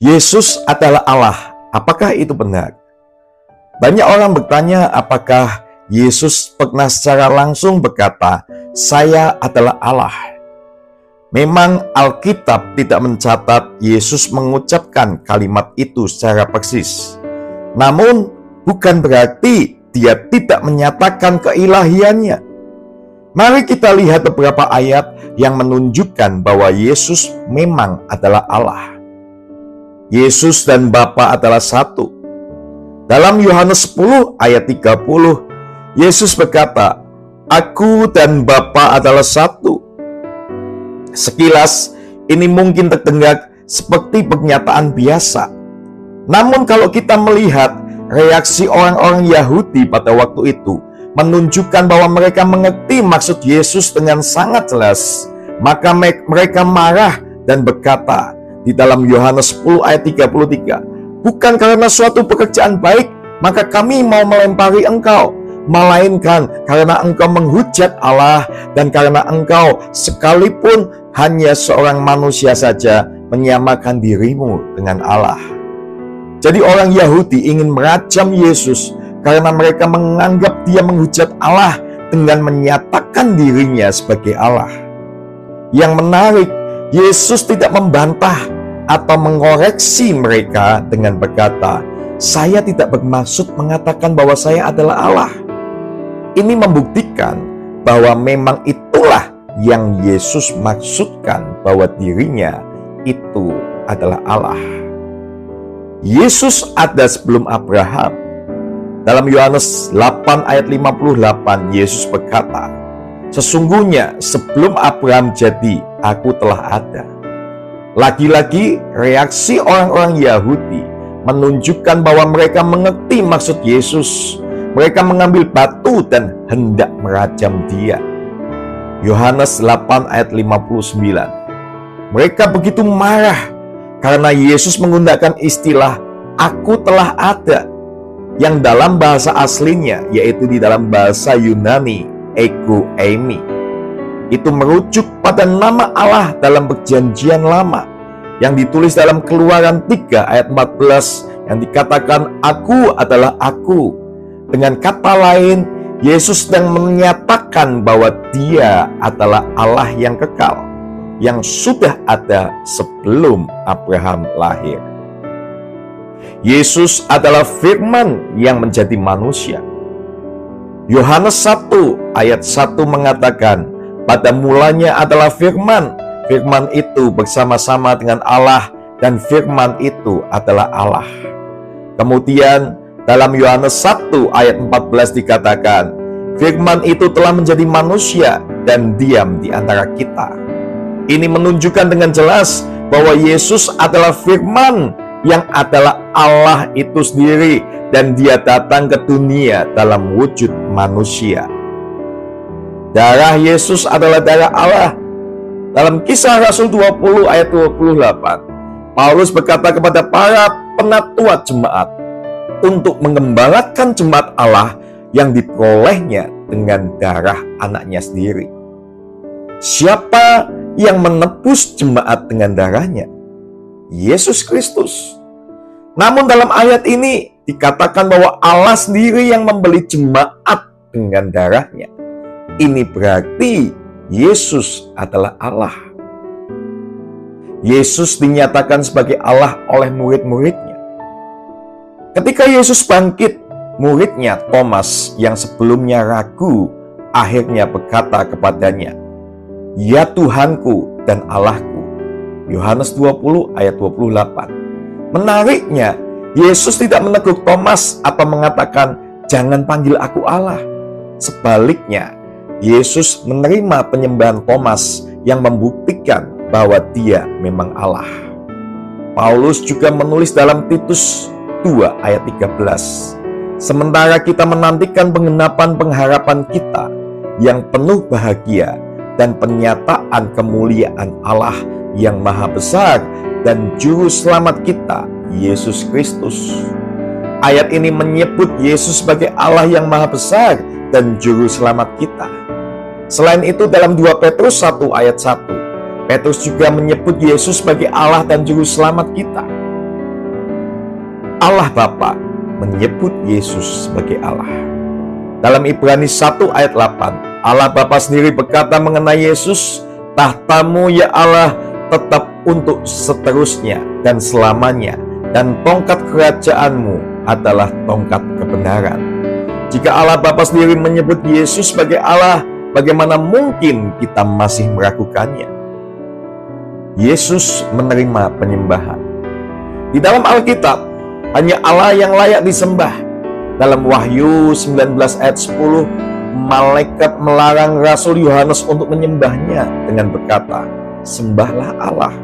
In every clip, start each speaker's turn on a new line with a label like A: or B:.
A: Yesus adalah Allah. Apakah itu benar? Banyak orang bertanya apakah Yesus pernah secara langsung berkata, "Saya adalah Allah." Memang Alkitab tidak mencatat Yesus mengucapkan kalimat itu secara persis. Namun, bukan berarti dia tidak menyatakan keilahiannya. Mari kita lihat beberapa ayat yang menunjukkan bahwa Yesus memang adalah Allah. Yesus dan Bapa adalah satu. Dalam Yohanes 10 ayat 30, Yesus berkata, "Aku dan Bapa adalah satu." Sekilas, ini mungkin terdengar seperti pernyataan biasa. Namun kalau kita melihat reaksi orang-orang Yahudi pada waktu itu, menunjukkan bahwa mereka mengerti maksud Yesus dengan sangat jelas. Maka mereka marah dan berkata di dalam Yohanes 10 ayat 33, "Bukan karena suatu pekerjaan baik, maka kami mau melempari engkau, melainkan karena engkau menghujat Allah dan karena engkau sekalipun hanya seorang manusia saja menyamakan dirimu dengan Allah." Jadi orang Yahudi ingin merajam Yesus karena mereka menganggap dia menghujat Allah dengan menyatakan dirinya sebagai Allah. Yang menarik, Yesus tidak membantah atau mengoreksi mereka dengan berkata, "Saya tidak bermaksud mengatakan bahwa saya adalah Allah." Ini membuktikan bahwa memang itulah yang Yesus maksudkan, bahwa dirinya itu adalah Allah. Yesus ada sebelum Abraham. Dalam Yohanes 8 ayat 58, Yesus berkata, "Sesungguhnya sebelum Abraham jadi, aku telah ada." Lagi-lagi reaksi orang-orang Yahudi menunjukkan bahwa mereka mengerti maksud Yesus. Mereka mengambil batu dan hendak merajam dia. Yohanes 8 ayat 59. Mereka begitu marah karena Yesus menggunakan istilah "aku telah ada", yang dalam bahasa aslinya, yaitu di dalam bahasa Yunani, ego eimi, itu merujuk pada nama Allah dalam Perjanjian Lama yang ditulis dalam Keluaran 3 ayat 14 yang dikatakan "aku adalah aku". Dengan kata lain, Yesus sedang menyatakan bahwa dia adalah Allah yang kekal, yang sudah ada sebelum Abraham lahir. Yesus adalah Firman yang menjadi manusia. Yohanes 1 ayat 1 mengatakan, "Pada mulanya adalah Firman. Firman itu bersama-sama dengan Allah, dan Firman itu adalah Allah." Kemudian dalam Yohanes 1 ayat 14 dikatakan, "Firman itu telah menjadi manusia dan diam di antara kita." Ini menunjukkan dengan jelas bahwa Yesus adalah Firman yang adalah Allah itu sendiri, dan dia datang ke dunia dalam wujud manusia. Darah Yesus adalah darah Allah. Dalam Kisah Rasul 20 ayat 28, Paulus berkata kepada para penatua jemaat untuk mengembalakan jemaat Allah yang diperolehnya dengan darah anaknya sendiri. Siapa yang menebus jemaat dengan darahnya? Yesus Kristus. Namun dalam ayat ini dikatakan bahwa Allah sendiri yang membeli jemaat dengan darahnya. Ini berarti Yesus adalah Allah. Yesus dinyatakan sebagai Allah oleh murid-muridnya. Ketika Yesus bangkit, muridnya Thomas yang sebelumnya ragu, akhirnya berkata kepadanya, "Ya Tuhanku dan Allahku." Yohanes 20 ayat 28. Menariknya, Yesus tidak menegur Thomas atau mengatakan, "Jangan panggil aku Allah." Sebaliknya, Yesus menerima penyembahan Thomas yang membuktikan bahwa dia memang Allah. Paulus juga menulis dalam Titus 2 ayat 13, "Sementara kita menantikan penggenapan pengharapan kita yang penuh bahagia dan penyataan kemuliaan Allah yang maha besar dan juru selamat kita, Yesus Kristus." Ayat ini menyebut Yesus sebagai Allah yang maha besar dan juru selamat kita. Selain itu dalam 2 Petrus 1 ayat 1, Petrus juga menyebut Yesus sebagai Allah dan juru selamat kita. Allah Bapa menyebut Yesus sebagai Allah. Dalam Ibrani 1 ayat 8, Allah Bapa sendiri berkata mengenai Yesus, "Tahtamu ya Allah tetap untuk seterusnya dan selamanya, dan tongkat kerajaanmu adalah tongkat kebenaran." Jika Allah Bapa sendiri menyebut Yesus sebagai Allah, bagaimana mungkin kita masih meragukannya? Yesus menerima penyembahan. Di dalam Alkitab, hanya Allah yang layak disembah. Dalam Wahyu 19 ayat 10, malaikat melarang Rasul Yohanes untuk menyembahnya dengan berkata, "Sembahlah Allah."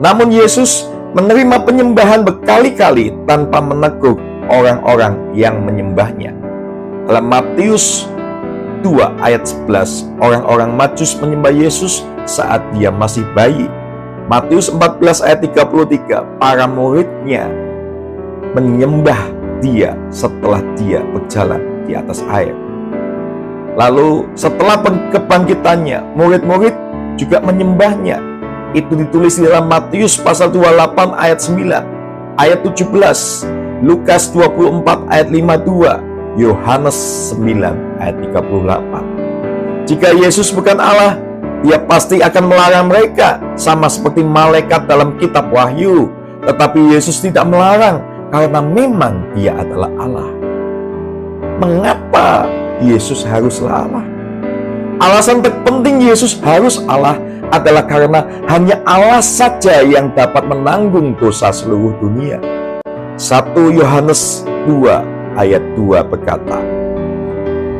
A: Namun Yesus menerima penyembahan berkali-kali tanpa menegur orang-orang yang menyembahnya. Dalam Matius 2 ayat 11, orang-orang Majus menyembah Yesus saat dia masih bayi. Matius 14 ayat 33, para muridnya menyembah dia setelah dia berjalan di atas air. Lalu setelah kebangkitannya, murid-murid juga menyembahnya. Itu ditulis di dalam Matius pasal 28 ayat 9, ayat 17, Lukas 24 ayat 52, Yohanes 9 ayat 38. Jika Yesus bukan Allah, dia pasti akan melarang mereka, sama seperti malaikat dalam kitab Wahyu. Tetapi Yesus tidak melarang, karena memang dia adalah Allah. Mengapa Yesus haruslah Allah? Alasan terpenting Yesus harus Allah adalah karena hanya Allah saja yang dapat menanggung dosa seluruh dunia. 1 Yohanes 2 ayat 2 berkata,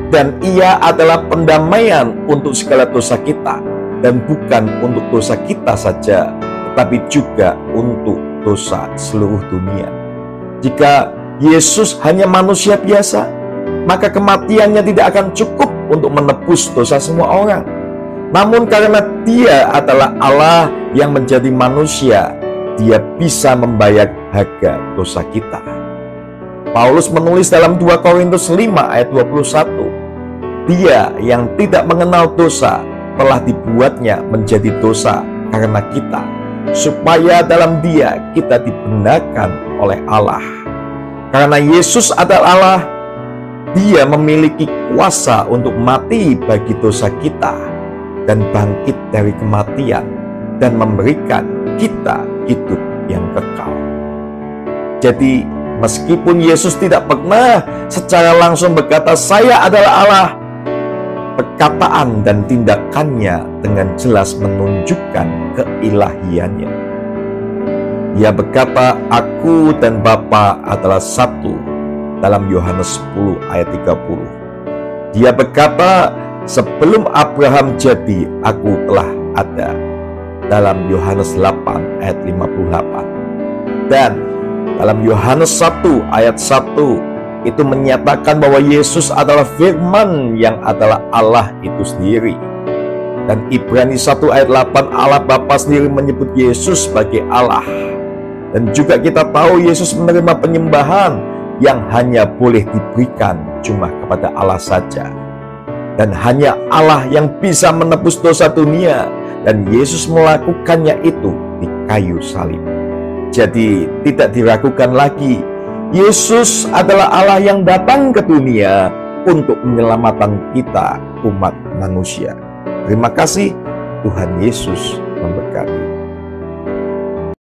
A: "Dan ia adalah pendamaian untuk segala dosa kita, dan bukan untuk dosa kita saja, tetapi juga untuk dosa seluruh dunia." Jika Yesus hanya manusia biasa, maka kematiannya tidak akan cukup untuk menebus dosa semua orang. Namun karena dia adalah Allah yang menjadi manusia, dia bisa membayar harga dosa kita. Paulus menulis dalam 2 Korintus 5 ayat 21, "Dia yang tidak mengenal dosa telah dibuatnya menjadi dosa karena kita, supaya dalam dia kita dibenarkan oleh Allah." Karena Yesus adalah Allah, dia memiliki kuasa untuk mati bagi dosa kita dan bangkit dari kematian dan memberikan kita hidup yang kekal. Jadi meskipun Yesus tidak pernah secara langsung berkata, "Saya adalah Allah," perkataan dan tindakannya dengan jelas menunjukkan keilahiannya. Ia berkata, "Aku dan Bapa adalah satu," dalam Yohanes 10 ayat 30. Dia berkata, "Sebelum Abraham jadi, aku telah ada," dalam Yohanes 8 ayat 58. Dan dalam Yohanes 1 ayat 1 itu menyatakan bahwa Yesus adalah firman yang adalah Allah itu sendiri. Dan Ibrani 1 ayat 8, Allah Bapa sendiri menyebut Yesus sebagai Allah. Dan juga kita tahu Yesus menerima penyembahan yang hanya boleh diberikan cuma kepada Allah saja. Dan hanya Allah yang bisa menebus dosa dunia, dan Yesus melakukannya itu di kayu salib. Jadi tidak diragukan lagi, Yesus adalah Allah yang datang ke dunia untuk menyelamatkan kita, umat manusia. Terima kasih, Tuhan Yesus